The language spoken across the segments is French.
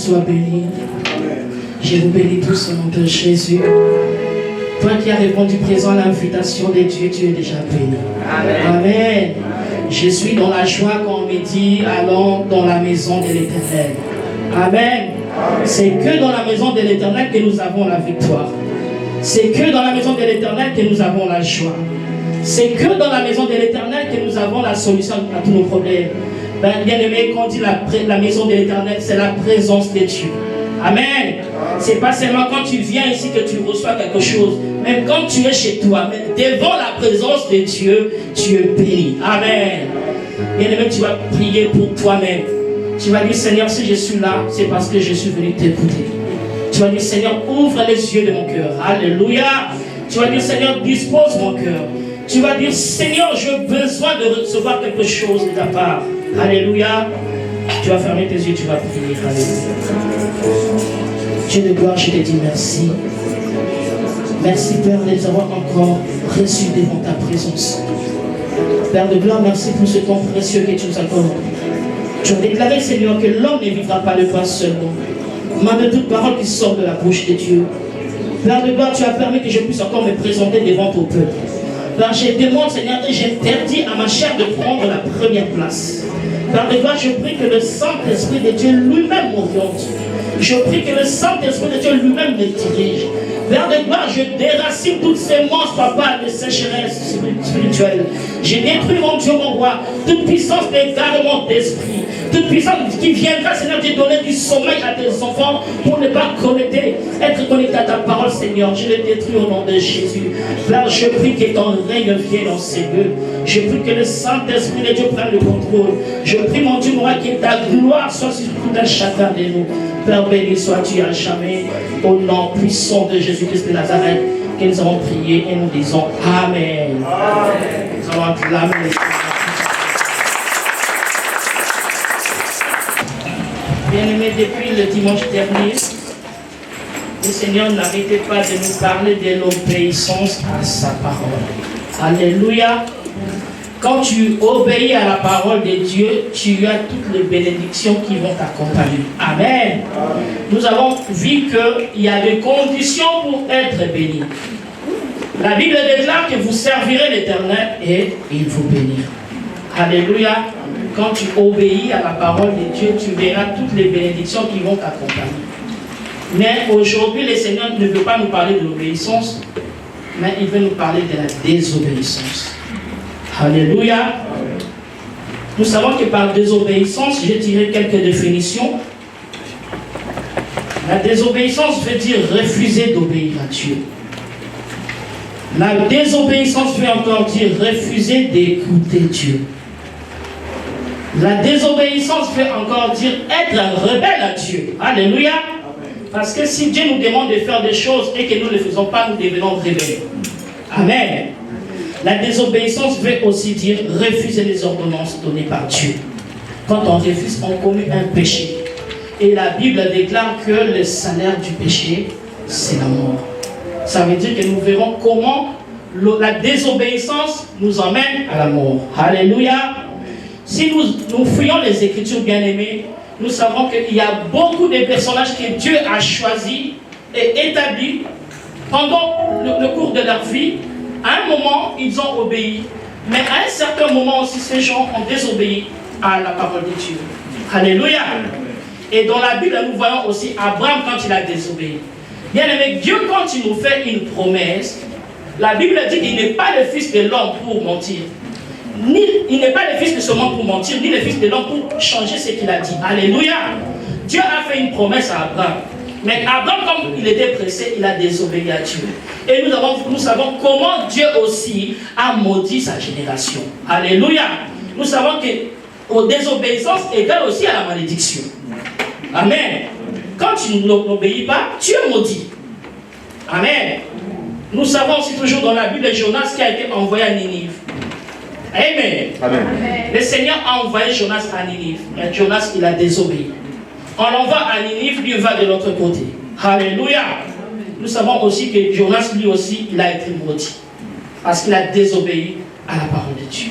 sois béni. Je vous bénis tous au nom de Jésus. Toi qui as répondu présent à l'invitation de Dieu, tu es déjà béni. Amen. Amen. Je suis dans la joie quand on me dit allons dans la maison de l'Éternel. Amen. C'est que dans la maison de l'Éternel que nous avons la victoire. C'est que dans la maison de l'Éternel que nous avons la joie. C'est que dans la maison de l'Éternel que nous avons la solution à tous nos problèmes. Bien aimé, quand on dit la maison de l'Éternel, c'est la présence de Dieu. Amen. C'est pas seulement quand tu viens ici que tu reçois quelque chose. Même quand tu es chez toi, même devant la présence de Dieu, tu es béni. Amen. Bien aimé, tu vas prier pour toi-même. Tu vas dire, Seigneur, si je suis là, c'est parce que je suis venu t'écouter. Tu vas dire, Seigneur, ouvre les yeux de mon cœur. Alléluia. Tu vas dire, Seigneur, dispose mon cœur. Tu vas dire, Seigneur, j'ai besoin de recevoir quelque chose de ta part. Alléluia. Tu vas fermer tes yeux, tu vas prier. Alléluia. Dieu de gloire, je te dis merci. Merci, Père, de nous avoir encore reçus devant ta présence. Père de gloire, merci pour ce temps précieux que tu nous accordes. Tu as déclaré, Seigneur, que l'homme ne vivra pas de pain seulement, mais de toute parole qui sort de la bouche de Dieu. Père de gloire, tu as permis que je puisse encore me présenter devant ton peuple. Père, je demande, Seigneur, et j'interdis à ma chair de prendre la première place. Père de gloire, je prie que le Saint-Esprit de Dieu lui-même m'oriente. Je prie que le Saint-Esprit de Dieu lui-même me dirige. Père de gloire, je déracine toutes ces monstres, papa, de sécheresse spirituelle. Je détruis, mon Dieu, mon roi, toute puissance d'égarement d'esprit, toute puissance qui viendra, Seigneur, te donner du sommeil à tes enfants pour ne pas être connecté à ta parole, Seigneur. Je le détruis au nom de Jésus. Père, je prie que ton règne vienne dans ces lieux. Je prie que le Saint-Esprit de Dieu prenne le contrôle. Je prie, mon Dieu, mon roi, que ta gloire soit sur tout un chacun de nous. Père, béni sois-tu à jamais. Au nom puissant de Jésus-Christ de Nazareth, que nous avons prié et nous disons Amen. Amen. Nous allons acclamer. Bien-aimés, depuis le dimanche dernier, le Seigneur n'arrêtait pas de nous parler de l'obéissance à sa parole. Alléluia. Quand tu obéis à la parole de Dieu, tu as toutes les bénédictions qui vont t'accompagner. Amen. Nous avons vu qu'il y a des conditions pour être béni. La Bible déclare que vous servirez l'Éternel et il vous bénira. Alléluia. Quand tu obéis à la parole de Dieu, tu verras toutes les bénédictions qui vont t'accompagner. Mais aujourd'hui, le Seigneur ne veut pas nous parler de l'obéissance, mais il veut nous parler de la désobéissance. Alléluia. Nous savons que par désobéissance, j'ai tiré quelques définitions. La désobéissance veut dire refuser d'obéir à Dieu. La désobéissance veut encore dire refuser d'écouter Dieu. La désobéissance veut encore dire être un rebelle à Dieu. Alléluia. Parce que si Dieu nous demande de faire des choses et que nous ne les faisons pas, nous devenons rebelles. Amen. La désobéissance veut aussi dire refuser les ordonnances données par Dieu. Quand on refuse, on commet un péché. Et la Bible déclare que le salaire du péché, c'est la mort. Ça veut dire que nous verrons comment la désobéissance nous emmène à la mort. Alléluia. Si nous fouillons les Écritures, bien-aimés, nous savons qu'il y a beaucoup de personnages que Dieu a choisis et établis pendant le cours de leur vie. À un moment, ils ont obéi. Mais à un certain moment aussi, ces gens ont désobéi à la parole de Dieu. Alléluia. Et dans la Bible, nous voyons aussi Abraham quand il a désobéi. Bien aimé, Dieu, quand il nous fait une promesse, la Bible dit qu'il n'est pas le fils de l'homme pour mentir. Il n'est pas le fils de ce monde pour mentir, ni le fils de l'homme pour changer ce qu'il a dit. Alléluia. Dieu a fait une promesse à Abraham. Mais Abraham, comme il était pressé, il a désobéi à Dieu. Et nous savons comment Dieu aussi a maudit sa génération. Alléluia. Nous savons que la désobéissance égale aussi à la malédiction. Amen. Quand tu n'obéis pas, tu es maudit. Amen. Nous savons aussi toujours dans la Bible Jonas qui a été envoyé à Ninive. Amen. Amen. Le Seigneur a envoyé Jonas à Ninive. Mais Jonas, il a désobéi. On l'envoie à Ninive, lui va de l'autre côté. Alléluia. Nous savons aussi que Jonas, lui aussi, il a été maudit. Parce qu'il a désobéi à la parole de Dieu.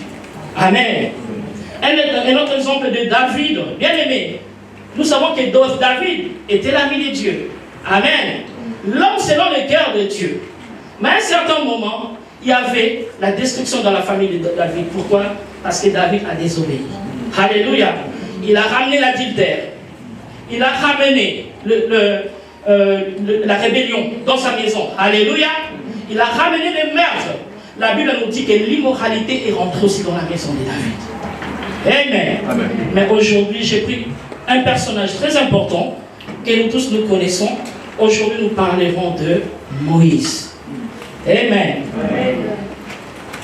Amen. Un autre exemple de David, bien aimé. Nous savons que David était l'ami de Dieu. Amen. L'homme selon le cœur de Dieu. Mais à un certain moment, il y avait la destruction dans la famille de David. Pourquoi? Parce que David a désobéi. Alléluia. Il a ramené l'adultère. Il a ramené la rébellion dans sa maison. Alléluia. Il a ramené les meurtres. La Bible nous dit que l'immoralité est rentrée aussi dans la maison de David. Amen. Amen. Mais aujourd'hui, j'ai pris un personnage très important que nous tous nous connaissons. Aujourd'hui, nous parlerons de Moïse. Amen. Amen.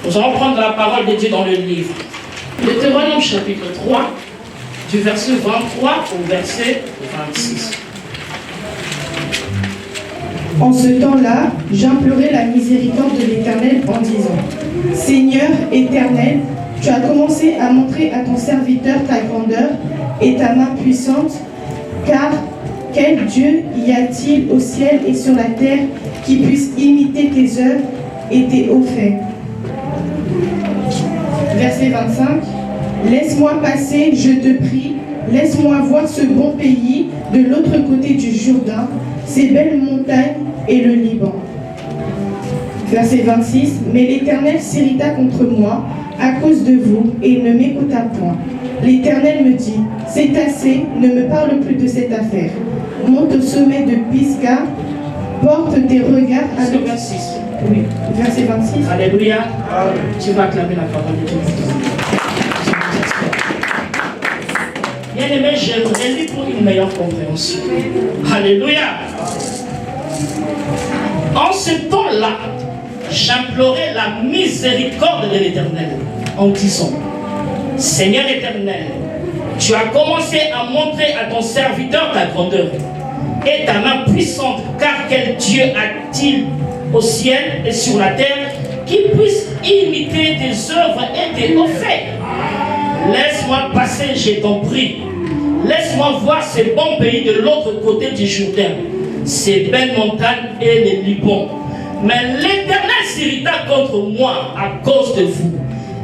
Nous allons prendre la parole de Dieu dans le livre Deutéronome chapitre 3, du verset 23 au verset 26. En ce temps-là, j'implorai la miséricorde de l'Éternel en disant: Seigneur éternel, tu as commencé à montrer à ton serviteur ta grandeur et ta main puissante, car quel Dieu y a-t-il au ciel et sur la terre qui puisse imiter tes œuvres et tes hauts faits? Verset 25. Laisse-moi passer, je te prie, laisse-moi voir ce bon pays de l'autre côté du Jourdain, ces belles montagnes et le Liban. Verset 26. Mais l'Éternel s'irrita contre moi à cause de vous et ne m'écouta point. L'Éternel me dit: c'est assez, ne me parle plus de cette affaire. Monte au sommet de Pisga, porte tes regards à Verset 26. Oui, verset 26. Alléluia. Tu vas acclamer la parole de Dieu. Bien aimé, j'aimerais lire pour une meilleure compréhension. Alléluia. En ce temps-là, j'implorais la miséricorde de l'Éternel en disant: Seigneur éternel, tu as commencé à montrer à ton serviteur ta grandeur et ta main puissante, car quel Dieu a-t-il au ciel et sur la terre qui puisse imiter tes œuvres et tes hauts faits? Laisse-moi passer, je t'en prie. Laisse-moi voir ce bon pays de l'autre côté du Jourdain, ces belles montagnes et les Liban. Mais l'Éternel s'irrita contre moi à cause de vous,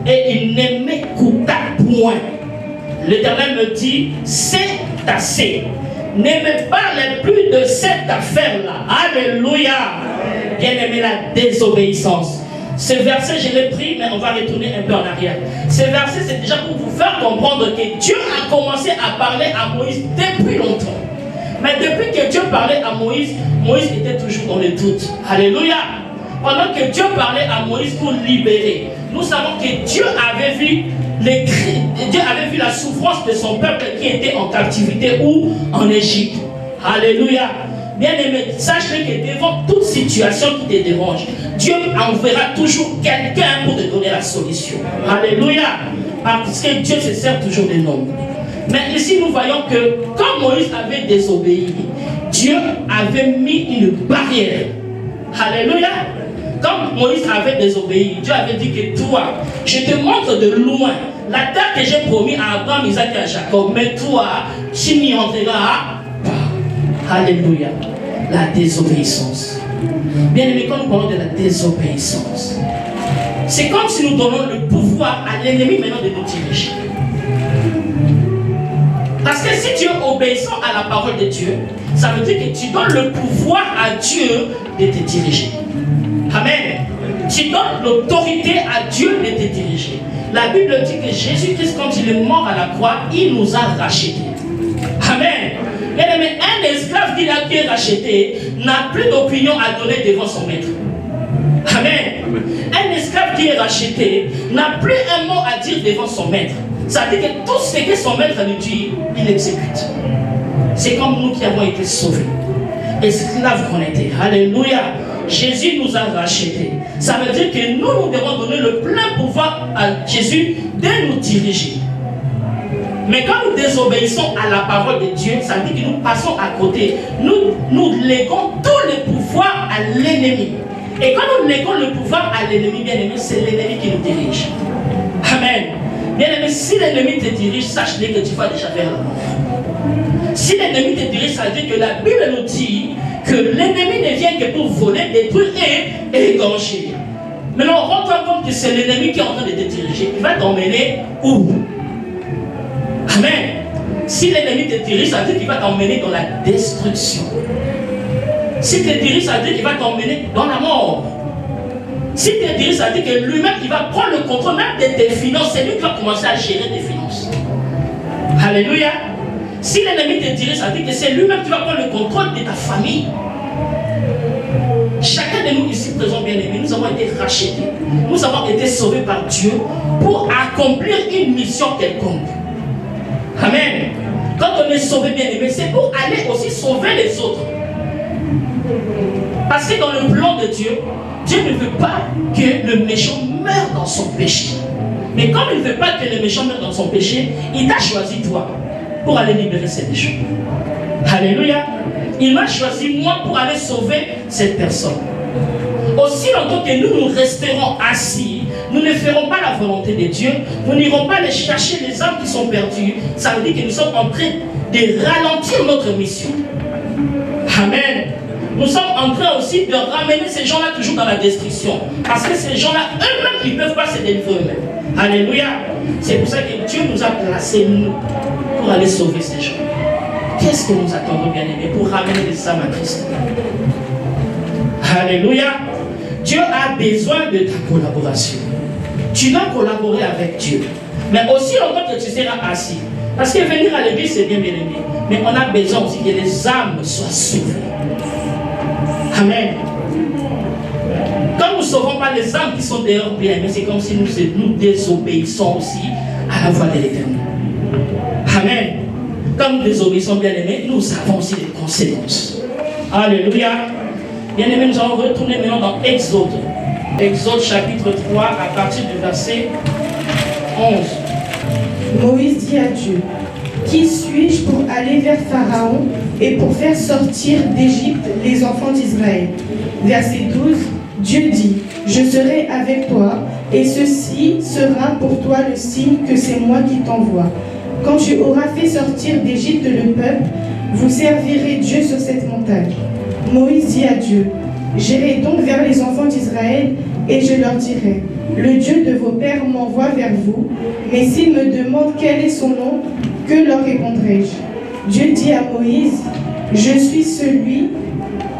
et il ne m'écouta point. L'Éternel me dit: c'est assez. Ne me parle plus de cette affaire-là. Alléluia. Bien-aimé, la désobéissance. Ce verset, je l'ai pris, mais on va retourner un peu en arrière. Ce verset, c'est déjà pour vous faire comprendre que Dieu a commencé à parler à Moïse depuis longtemps. Mais depuis que Dieu parlait à Moïse, Moïse était toujours dans le doute. Alléluia. Pendant que Dieu parlait à Moïse pour libérer, nous savons que Dieu avait vu les cris, Dieu avait vu la souffrance de son peuple qui était en captivité ou en Égypte. Alléluia. Bien-aimé, sache-le que devant toute situation qui te dérange, Dieu enverra toujours quelqu'un pour te donner la solution. Alléluia. Parce que Dieu se sert toujours des noms. Mais ici, nous voyons que quand Moïse avait désobéi, Dieu avait mis une barrière. Alléluia. Quand Moïse avait désobéi, Dieu avait dit que toi, je te montre de loin la terre que j'ai promis à Abraham, Isaac et à Jacob, mais toi, tu n'y entreras pas. Alléluia. La désobéissance. Bien aimé, quand nous parlons de la désobéissance, c'est comme si nous donnons le pouvoir à l'ennemi maintenant de nous diriger. Parce que si tu es obéissant à la parole de Dieu, ça veut dire que tu donnes le pouvoir à Dieu de te diriger. Amen. Tu donnes l'autorité à Dieu de te diriger. La Bible dit que Jésus-Christ, quand il est mort à la croix, il nous a rachetés. Amen. Mais un esclave qui a été racheté n'a plus d'opinion à donner devant son maître. Amen. Un esclave qui est racheté n'a plus un mot à dire devant son maître. Ça veut dire que tout ce que son maître lui dit, il exécute. C'est comme nous qui avons été sauvés. Esclaves qu'on était. Alléluia. Jésus nous a rachetés. Ça veut dire que nous devons donner le plein pouvoir à Jésus de nous diriger. Mais quand nous désobéissons à la parole de Dieu, ça veut dire que nous passons à côté. Nous léguons tout le pouvoir à l'ennemi. Et quand nous léguons le pouvoir à l'ennemi, bien aimé, c'est l'ennemi qui nous dirige. Amen. Bien aimé, si l'ennemi te dirige, sache-le que tu vas déjà vers la mort. Si l'ennemi te dirige, ça veut dire que la Bible nous dit que l'ennemi ne vient que pour voler, détruire et égorger. Maintenant, on rend compte que c'est l'ennemi qui est en train de te diriger. Il va t'emmener où? Amen. Si l'ennemi te dirige, ça veut dire qu'il va t'emmener dans la destruction. Si te dirige, ça veut dire qu'il va t'emmener dans la mort. Si te dirige, ça veut dire que lui-même, il va prendre le contrôle même de tes finances. C'est lui qui va commencer à gérer tes finances. Alléluia. Si l'ennemi te dirige, ça veut dire que c'est lui-même qui va prendre le contrôle de ta famille. Chacun de nous ici présents, bien-aimés, nous avons été rachetés. Nous avons été sauvés par Dieu pour accomplir une mission quelconque. Amen. Quand on est sauvé, bien-aimé, c'est pour aller aussi sauver les autres. Parce que dans le plan de Dieu, Dieu ne veut pas que le méchant meure dans son péché. Mais comme il ne veut pas que le méchant meure dans son péché, il t'a choisi toi pour aller libérer ces méchants. Alléluia. Il m'a choisi moi pour aller sauver cette personne. Aussi longtemps que nous resterons assis, nous ne ferons pas la volonté de Dieu, nous n'irons pas aller chercher les âmes qui sont perdues. Ça veut dire que nous sommes en train de ralentir notre mission. Amen. Nous sommes en train aussi de ramener ces gens-là toujours dans la destruction. Parce que ces gens-là, eux-mêmes, ils ne peuvent pas se délivrer eux-mêmes. Alléluia. C'est pour ça que Dieu nous a placés, nous, pour aller sauver ces gens. Qu'est-ce que nous attendons, bien-aimés, pour ramener les âmes à Christ? Alléluia. Dieu a besoin de ta collaboration. Tu dois collaborer avec Dieu. Mais aussi longtemps que tu seras assis. Parce que venir à l'église, c'est bien, bien-aimé. Mais on a besoin aussi que les âmes soient sauvées. Amen. Quand nous ne sauvons pas les âmes qui sont dehors, bien, mais c'est comme si nous désobéissons aussi à la voix de l'Éternel. Amen. Quand nous désobéissons, bien aimés, nous avons aussi des conséquences. Alléluia. Bien aimés, nous allons retourner maintenant dans Exode. Exode chapitre 3 à partir du verset 11. Moïse dit à Dieu: qui suis-je pour aller vers Pharaon et pour faire sortir d'Égypte les enfants d'Israël? Verset 12, Dieu dit: je serai avec toi, et ceci sera pour toi le signe que c'est moi qui t'envoie. Quand tu auras fait sortir d'Égypte le peuple, vous servirez Dieu sur cette montagne. Moïse dit à Dieu: j'irai donc vers les enfants d'Israël et je leur dirai: le Dieu de vos pères m'envoie vers vous, mais s'ils me demandent quel est son nom, que leur répondrai-je? Dieu dit à Moïse: je suis celui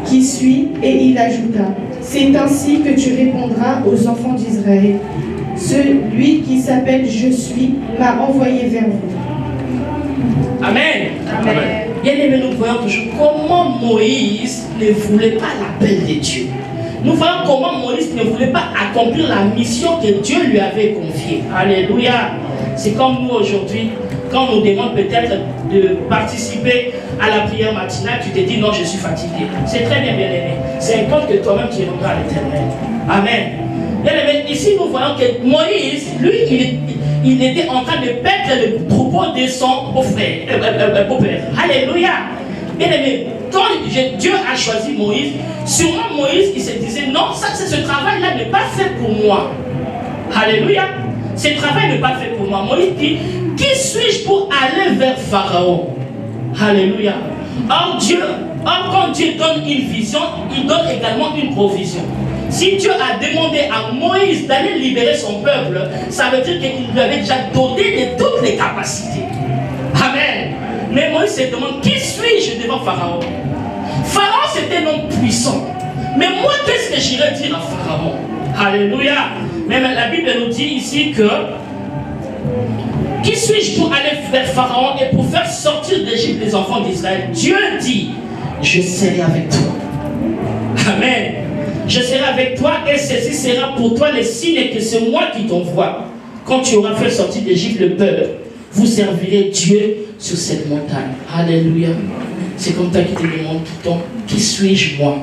qui suis, et il ajouta: c'est ainsi que tu répondras aux enfants d'Israël. Celui qui s'appelle Je suis m'a envoyé vers vous. Amen. Amen. Bien aimé, nous voyons toujours comment Moïse ne voulait pas l'appel de Dieu. Nous voyons comment Moïse ne voulait pas accomplir la mission que Dieu lui avait confiée. Alléluia. C'est comme nous aujourd'hui, quand on nous demande peut-être de participer à la prière matinale, tu te dis non, je suis fatigué. C'est très bien, bien aimé. C'est un compte que toi-même tu rendras à l'Éternel. Amen. Bien aimé, ici nous voyons que Moïse, lui, il était en train de perdre le troupeau de son beau-père. Alléluia. Bien aimé, quand Dieu a choisi Moïse, sûrement Moïse, il se disait non, ça, ce travail-là n'est pas fait pour moi. Alléluia. Ce travail n'est pas fait pour moi. Moïse dit: qui suis-je pour aller vers Pharaon? Alléluia. Or, quand Dieu donne une vision, il donne également une provision. Si Dieu a demandé à Moïse d'aller libérer son peuple, ça veut dire qu'il lui avait déjà doté de toutes les capacités. Amen. Mais Moïse se demande: qui suis-je devant Pharaon? Pharaon, c'était un homme puissant. Mais moi, qu'est-ce que j'irais dire à Pharaon? Alléluia. Mais la Bible nous dit ici que: qui suis-je pour aller vers Pharaon et pour faire sortir d'Égypte les enfants d'Israël? Dieu dit: je serai avec toi. Amen. Je serai avec toi, et ceci sera pour toi le signe que c'est moi qui t'envoie. Quand tu auras fait sortir d'Égypte le peuple, vous servirez Dieu sur cette montagne. Alléluia. C'est comme ça qu'il te demande tout le temps: qui suis-je moi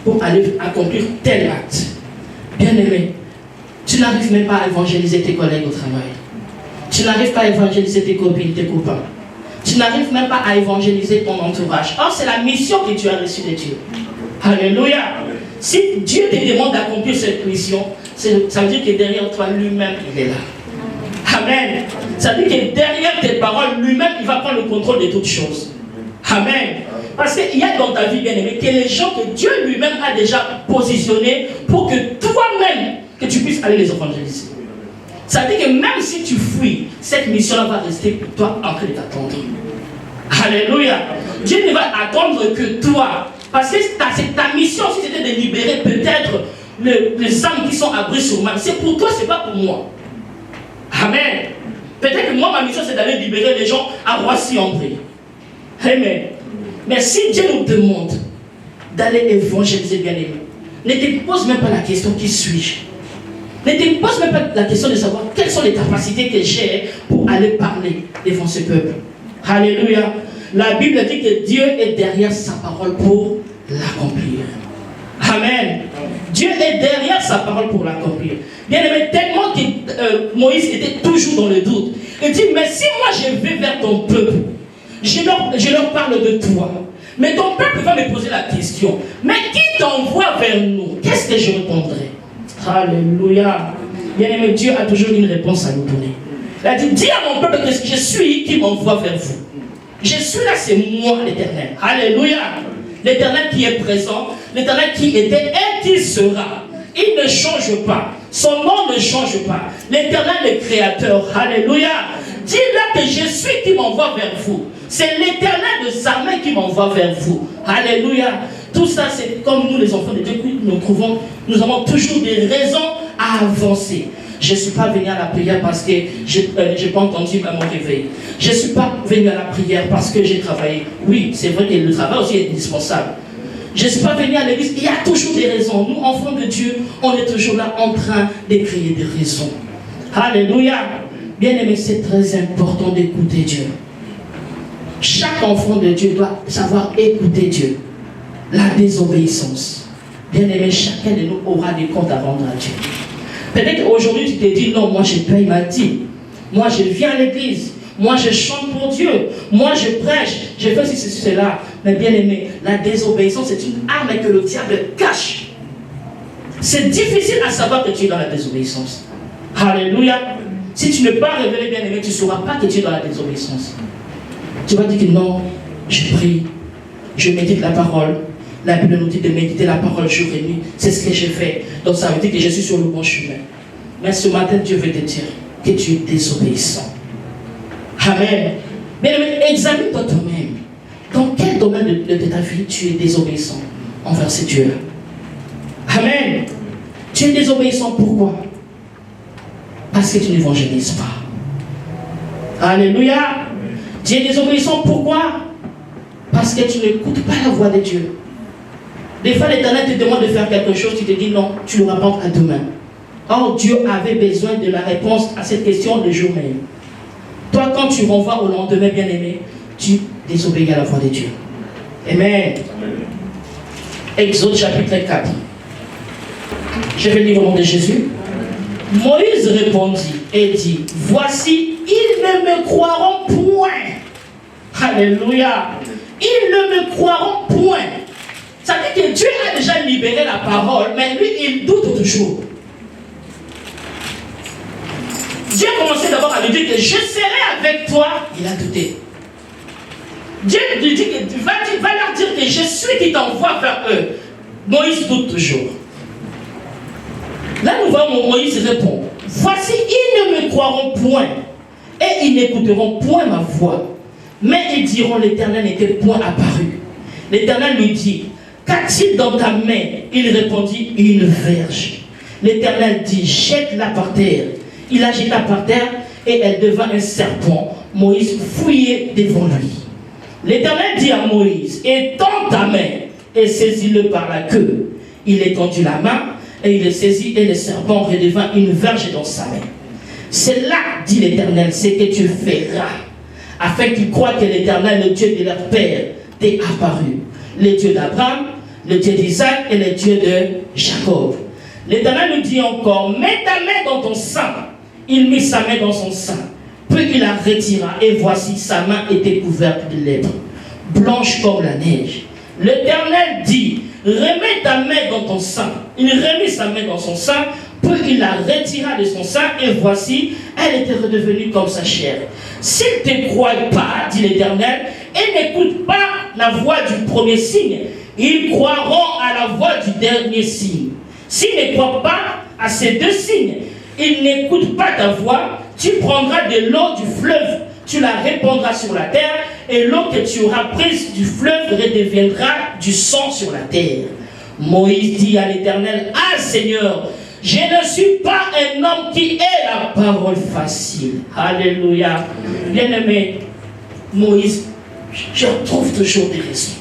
pour aller accomplir tel acte? Bien aimé, tu n'arrives même pas à évangéliser tes collègues au travail. Tu n'arrives pas à évangéliser tes copines, tes copains. Tu n'arrives même pas à évangéliser ton entourage. Or, c'est la mission que tu as reçue de Dieu. Alléluia. Si Dieu te demande d'accomplir cette mission, ça veut dire que derrière toi, lui-même, il est là. Amen. Ça veut dire que derrière tes paroles, lui-même, il va prendre le contrôle de toutes choses. Amen. Parce qu'il y a dans ta vie, bien aimé, que les gens que Dieu lui-même a déjà positionnés pour que toi-même, que tu puisses aller les évangéliser. Ça veut dire que même si tu fuis, cette mission-là va rester pour toi en train de t'attendre. Alléluia. Dieu ne va attendre que toi. Parce que ta mission, si c'était de libérer peut-être les âmes qui sont abris sur moi, c'est pour toi, c'est pas pour moi. Amen. Peut-être que moi, ma mission, c'est d'aller libérer les gens à Roissy-en-Brie. Amen. Mais si Dieu nous demande d'aller évangéliser, bien-aimé, ne te pose même pas la question qui suis-je. Ne te pose même pas la question de savoir quelles sont les capacités que j'ai pour aller parler devant ce peuple. Alléluia. La Bible dit que Dieu est derrière sa parole pour l'accomplir. Amen. Dieu est derrière sa parole pour l'accomplir. Bien aimé, tellement que Moïse était toujours dans le doute. Il dit, mais si moi je vais vers ton peuple, je leur parle de toi. Mais ton peuple va me poser la question, mais qui t'envoie vers nous? Qu'est-ce que je répondrai? Alléluia. Bien aimé, Dieu a toujours une réponse à nous donner. Il a dit, dis à mon peuple que je suis qui m'envoie vers vous. Je suis là, c'est moi l'Éternel. Alléluia. L'Éternel qui est présent, l'Éternel qui était et qui sera. Il ne change pas. Son nom ne change pas. L'Éternel est créateur. Alléluia. Dis-leur que je suis qui m'envoie vers vous. C'est l'Éternel de armées qui m'envoie vers vous. Alléluia. Tout ça, c'est comme nous les enfants de Dieu, nous avons toujours des raisons à avancer. Je ne suis pas venu à la prière parce que je n'ai pas entendu mon réveil. Je ne suis pas venu à la prière parce que j'ai travaillé. Oui, c'est vrai que le travail aussi est indispensable. Je ne suis pas venu à l'église. Il y a toujours des raisons. Nous, enfants de Dieu, on est toujours là en train de créer des raisons. Alléluia. Bien aimé, c'est très important d'écouter Dieu. Chaque enfant de Dieu doit savoir écouter Dieu. La désobéissance. Bien aimé, chacun de nous aura des comptes à rendre à Dieu. Peut-être qu'aujourd'hui tu te dis non, moi je paye ma dîme. Moi je viens à l'église. Moi je chante pour Dieu. Moi je prêche. Je fais ceci, cela. Mais bien aimé, la désobéissance c'est une arme que le diable cache. C'est difficile à savoir que tu es dans la désobéissance. Alléluia. Si tu n'es pas révélé, bien aimé, tu ne sauras pas que tu es dans la désobéissance. Tu vas dire que non, je prie, je médite la parole. La Bible nous dit de méditer la parole jour et nuit. C'est ce que j'ai fait. Donc ça veut dire que je suis sur le bon chemin. Mais ce matin, Dieu veut te dire que tu es désobéissant. Amen. Mais examine-toi toi-même. Dans quel domaine de ta vie tu es désobéissant envers ce Dieu? Amen. Tu es désobéissant pourquoi? Parce que tu n'évangélises pas. Alléluia. Tu es désobéissant pourquoi? Parce que tu n'écoutes pas la voix de Dieu. Des fois, l'Éternel te demande de faire quelque chose, tu te dis non, tu le rapportes à demain. Or, Dieu avait besoin de la réponse à cette question le jour même. Toi, quand tu renvoies au lendemain, bien-aimé, tu désobéis à la voix de Dieu. Amen. Exode chapitre 4. Je vais lire au nom de Jésus. Moïse répondit et dit, voici, ils ne me croiront point. Alléluia. Ils ne me croiront point. Ça dit que Dieu a déjà libéré la parole, mais lui, il doute toujours. Dieu a commencé d'abord à lui dire que je serai avec toi. Il a douté. Dieu lui dit que va leur dire que je suis qui t'envoie vers eux. Moïse doute toujours. Là, nous voyons Moïse répond. Voici, ils ne me croiront point et ils n'écouteront point ma voix. Mais ils diront, l'Éternel n'était point apparu. L'Éternel lui dit, qu'a-t-il dans ta main? Il répondit, une verge. L'Éternel dit, jette-la par terre. Il la jeta par terre et elle devint un serpent. Moïse fouillait devant lui. L'Éternel dit à Moïse, étends ta main et saisis-le par la queue. Il étendit la main et il le saisit et le serpent redevint une verge dans sa main. C'est là, dit l'Éternel, ce que tu feras, afin qu'ils croient que l'Éternel, le Dieu de leur père, t'est apparu. Le Dieu d'Abraham, le Dieu d'Isaac et le Dieu de Jacob. L'Éternel nous dit encore, mets ta main dans ton sein. Il mit sa main dans son sein. Puis il la retira et voici sa main était couverte de lèpre, blanche comme la neige. L'Éternel dit, remets ta main dans ton sein. Il remit sa main dans son sein, puis il la retira de son sein et voici, elle était redevenue comme sa chair. S'ils ne te croient pas, dit l'Éternel, et n'écoutent pas la voix du premier signe, ils croiront à la voix du dernier signe. S'ils ne croient pas à ces deux signes, ils n'écoutent pas ta voix, tu prendras de l'eau du fleuve, tu la répandras sur la terre, et l'eau que tu auras prise du fleuve redeviendra du sang sur la terre. Moïse dit à l'Éternel, ah Seigneur, je ne suis pas un homme qui ait la parole facile. Alléluia. Bien-aimé, Moïse, je trouve toujours des raisons.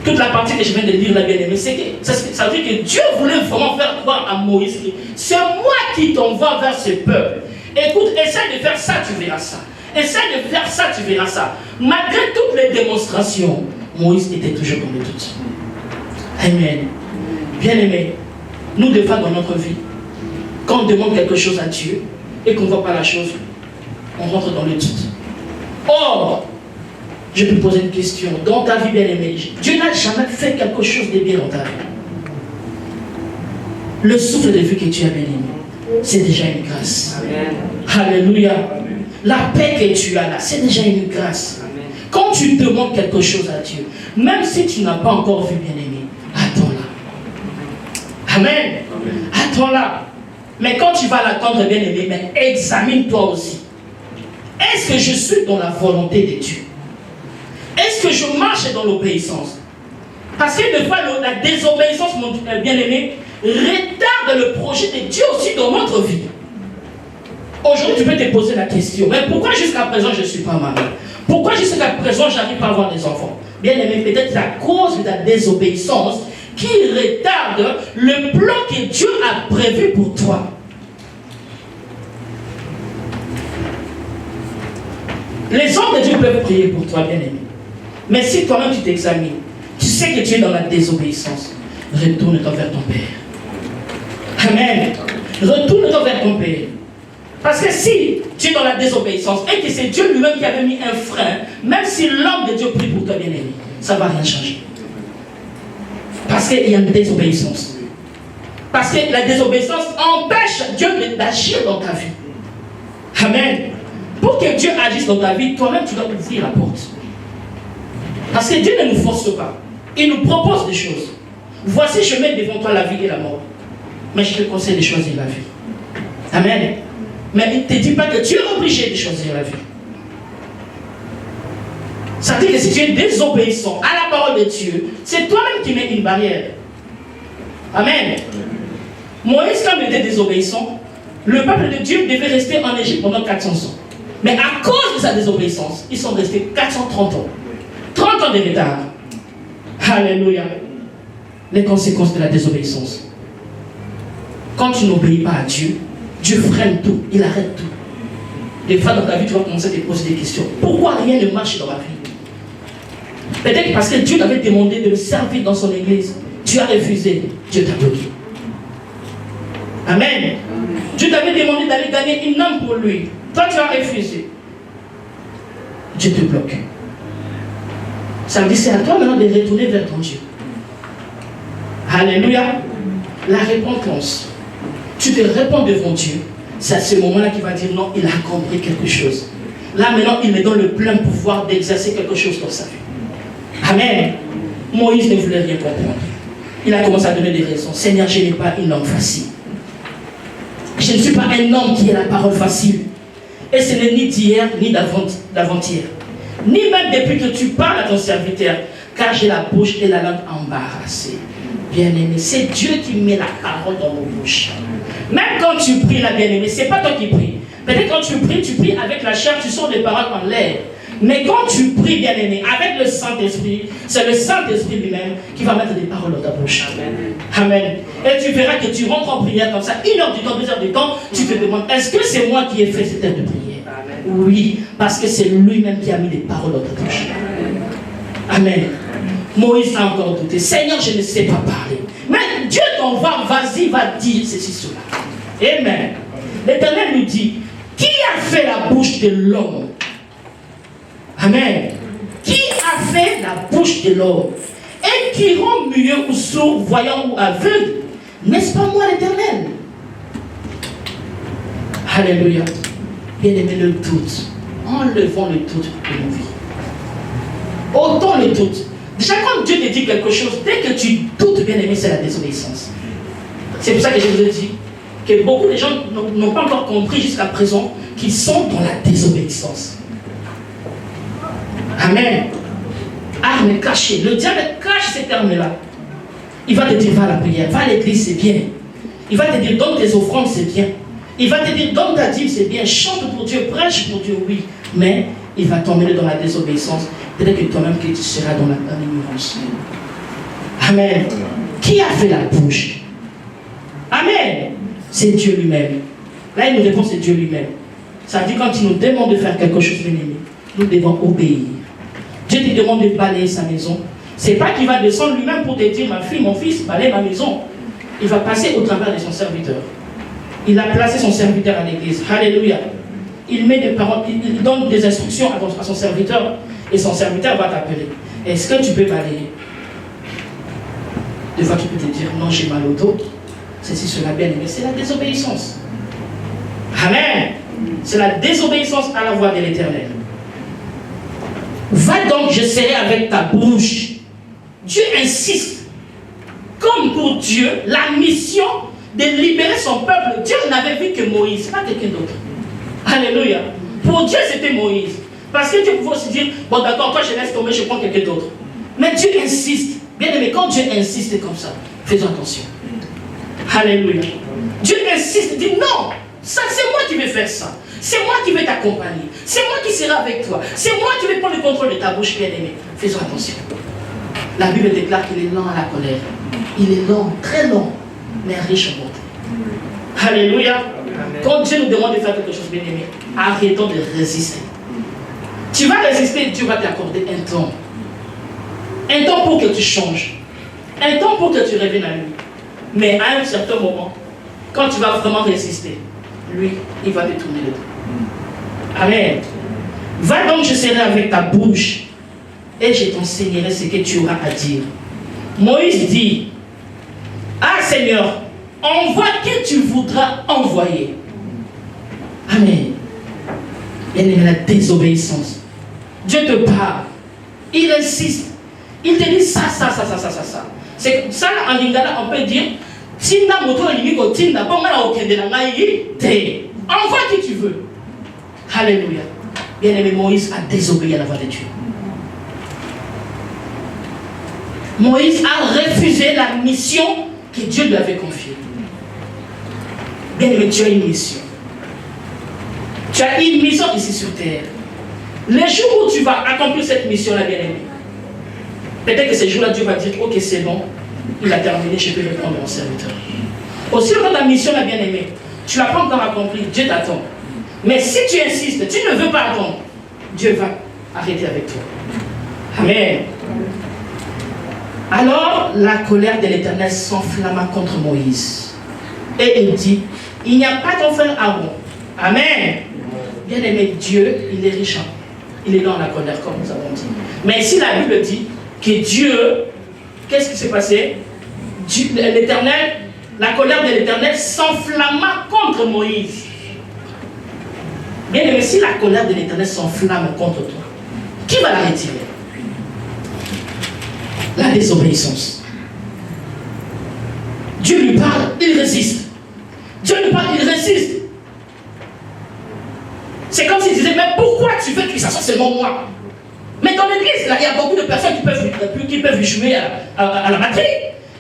Toute la partie que je viens de lire là, bien-aimé, c'est que ça veut dire que Dieu voulait vraiment faire croire à Moïse que c'est moi qui t'envoie vers ce peuple. Écoute, essaie de faire ça, tu verras ça. Essaie de faire ça, tu verras ça. Malgré toutes les démonstrations, Moïse était toujours dans le doute. Amen. Bien-aimé, nous des fois dans notre vie, quand on demande quelque chose à Dieu et qu'on ne voit pas la chose, on rentre dans le doute. Or, je peux poser une question. Dans ta vie, bien-aimée, Dieu n'a jamais fait quelque chose de bien dans ta vie. Le souffle de vie que tu as, bien-aimé, c'est déjà une grâce. Amen. Alléluia. Amen. La paix que tu as là, c'est déjà une grâce. Amen. Quand tu demandes quelque chose à Dieu, même si tu n'as pas encore vu, bien-aimé, attends-la. Amen. Amen. Attends-la. Mais quand tu vas l'attendre, bien-aimé, mais examine-toi aussi. Est-ce que je suis dans la volonté de Dieu? Est-ce que je marche dans l'obéissance? Parce que des fois, la désobéissance, mon bien-aimé, retarde le projet de Dieu aussi dans notre vie. Aujourd'hui, tu peux te poser la question, mais pourquoi jusqu'à présent je ne suis pas marié? Pourquoi jusqu'à présent je n'arrive pas à avoir des enfants? Bien-aimé, peut-être à cause de la désobéissance qui retarde le plan que Dieu a prévu pour toi. Les hommes de Dieu peuvent prier pour toi, bien-aimé. Mais si toi-même tu t'examines, tu sais que tu es dans la désobéissance, retourne-toi vers ton Père. Amen. Retourne-toi vers ton Père. Parce que si tu es dans la désobéissance et que c'est Dieu lui-même qui avait mis un frein, même si l'homme de Dieu prie pour toi, bien-aimé, ça ne va rien changer. Parce qu'il y a une désobéissance. Parce que la désobéissance empêche Dieu d'agir dans ta vie. Amen. Pour que Dieu agisse dans ta vie, toi-même tu dois ouvrir la porte. Parce que Dieu ne nous force pas. Il nous propose des choses. Voici, je mets devant toi la vie et la mort. Mais je te conseille de choisir la vie. Amen. Mais il ne te dit pas que tu es obligé de choisir la vie. Ça veut dire que si tu es désobéissant à la parole de Dieu, c'est toi-même qui mets une barrière. Amen. Moïse, quand il était désobéissant, le peuple de Dieu devait rester en Égypte pendant 400 ans. Mais à cause de sa désobéissance, ils sont restés 430 ans. 30 ans de retard. Alléluia. Les conséquences de la désobéissance. Quand tu n'obéis pas à Dieu, Dieu freine tout, il arrête tout. Des fois dans ta vie, tu vas commencer à te poser des questions. Pourquoi rien ne marche dans ma vie? Peut-être parce que Dieu t'avait demandé de le servir dans son église. Tu as refusé, Dieu t'a bloqué. Amen. Dieu t'avait demandé d'aller gagner une âme pour lui. Toi, tu as refusé. Dieu te bloque. Ça veut dire c'est à toi maintenant de retourner vers ton Dieu. Alléluia. La repentance. Tu te réponds devant Dieu. C'est à ce moment-là qu'il va dire non, il a compris quelque chose. Là maintenant, il me donne le plein pouvoir d'exercer quelque chose dans sa vie. Amen. Moïse ne voulait rien comprendre. Il a commencé à donner des raisons. Seigneur, je n'ai pas une langue facile. Je ne suis pas un homme qui a la parole facile. Et ce n'est ni d'hier, ni d'avant-hier. Ni même depuis que tu parles à ton serviteur. Car j'ai la bouche et la langue embarrassée. Bien-aimé, c'est Dieu qui met la parole dans nos bouches. Même quand tu pries, la bien-aimée, ce n'est pas toi qui pries. Peut-être quand tu pries avec la chair, tu sors des paroles en l'air. Mais quand tu pries, bien-aimé, avec le Saint-Esprit, c'est le Saint-Esprit lui-même qui va mettre des paroles dans ta bouche. Amen. Amen. Et tu verras que tu rentres en prière comme ça, 1 heure du temps, 2 heures du temps, tu te demandes, est-ce que c'est moi qui ai fait cette heure de prière? Amen. Oui, parce que c'est lui-même qui a mis des paroles dans ta bouche. Amen. Moïse a encore douté. Seigneur, je ne sais pas parler. Mais Dieu t'envoie, vas-y, va dire ceci, cela. Amen. L'Éternel lui dit, qui a fait la bouche de l'homme? Amen. Qui a fait la bouche de l'homme? Et qui rend muet ou sourd, voyant ou aveugle? N'est-ce pas moi l'Éternel? Alléluia. Bien-aimé, le doute. Enlevons le doute de nos vies. Autant le doute. Déjà, quand Dieu te dit quelque chose, dès que tu doutes, bien-aimé, c'est la désobéissance. C'est pour ça que je vous ai dit que beaucoup de gens n'ont pas encore compris jusqu'à présent, qu'ils sont dans la désobéissance. Amen. Arme cachée. Le diable cache ces termes-là. Il va te dire, va à la prière, va à l'église, c'est bien. Il va te dire, donne tes offrandes, c'est bien. Il va te dire, donne ta dîme, c'est bien. Chante pour Dieu, prêche pour Dieu, oui. Mais il va t'emmener dans la désobéissance. Peut-être que toi-même, que tu seras dans l'ignorance. Amen. Qui a fait la bouche? Amen. C'est Dieu lui-même. Là, il nous répond, c'est Dieu lui-même. Ça veut dire quand il nous demande de faire quelque chose, bien aimé, nous devons obéir. Dieu te demande de balayer sa maison. Ce n'est pas qu'il va descendre lui-même pour te dire, ma fille, mon fils, balaye ma maison. Il va passer au travers de son serviteur. Il a placé son serviteur à l'église. Alléluia. Il met des paroles, il donne des instructions à son serviteur. Et son serviteur va t'appeler. Est-ce que tu peux balayer? Des fois, tu peux te dire, non, j'ai mal au dos. Ceci, cela, bien aimé. C'est la désobéissance. Amen. C'est la désobéissance à la voix de l'Éternel. Va donc, je serai avec ta bouche. Dieu insiste. Comme pour Dieu, la mission de libérer son peuple, Dieu n'avait vu que Moïse, pas quelqu'un d'autre. Alléluia. Pour Dieu, c'était Moïse. Parce que Dieu pouvait aussi dire, bon d'accord, toi je laisse tomber, je prends quelqu'un d'autre. Mais Dieu insiste. Bien aimé, quand Dieu insiste comme ça, faisons attention. Alléluia. Dieu insiste, dit non, ça c'est moi qui vais faire ça. C'est moi qui vais t'accompagner. C'est moi qui serai avec toi. C'est moi qui vais prendre le contrôle de ta bouche, bien aimé. Faisons attention. La Bible déclare qu'il est lent à la colère. Il est lent, très lent, mais riche en bonté. Alléluia. Amen. Quand Dieu nous demande de faire quelque chose, bien aimé, arrêtons de résister. Tu vas résister, Dieu va t'accorder un temps. Un temps pour que tu changes. Un temps pour que tu reviennes à lui. Mais à un certain moment, quand tu vas vraiment résister, lui, il va te tourner le dos. Amen. Va donc, je serai avec ta bouche et je t'enseignerai ce que tu auras à dire. Moïse dit, ah Seigneur, envoie qui tu voudras envoyer. Amen. Il y a la désobéissance. Dieu te parle. Il insiste. Il te dit ça. C'est ça, en lingala, on peut dire, Tinda moto limiko tinda, pomala okende na ngai te. Envoie qui tu veux. Alléluia. Bien-aimé, Moïse a désobéi à la voix de Dieu. Moïse a refusé la mission que Dieu lui avait confiée. Bien-aimé, tu as une mission. Tu as une mission ici sur terre. Les jours où tu vas accomplir cette mission-là, bien-aimé, peut-être que ces jours-là, Dieu va dire, ok, c'est bon, il a terminé, je peux reprendre mon serviteur. Aussi longtemps ta mission-là, bien-aimé, tu ne l'as pas encore accomplie, Dieu t'attend. Mais si tu insistes, tu ne veux pas attendre, Dieu va arrêter avec toi. Amen. Alors, la colère de l'Éternel s'enflamma contre Moïse. Et il dit, il n'y a pas ton frère Aaron. Amen. Bien-aimé, Dieu, il est riche. Il est dans la colère, comme nous avons dit. Mais si la Bible dit que Dieu, qu'est-ce qui s'est passé? L'Éternel, la colère de l'Éternel s'enflamma contre Moïse. Bien aimé, si la colère de l'Éternel s'enflamme contre toi, qui va la retirer? La désobéissance. Dieu lui parle, il résiste. Dieu lui parle, il résiste. C'est comme s'il disait, mais pourquoi tu veux que ça soit seulement moi? Mais dans l'église, il y a beaucoup de personnes qui peuvent jouer à la batterie.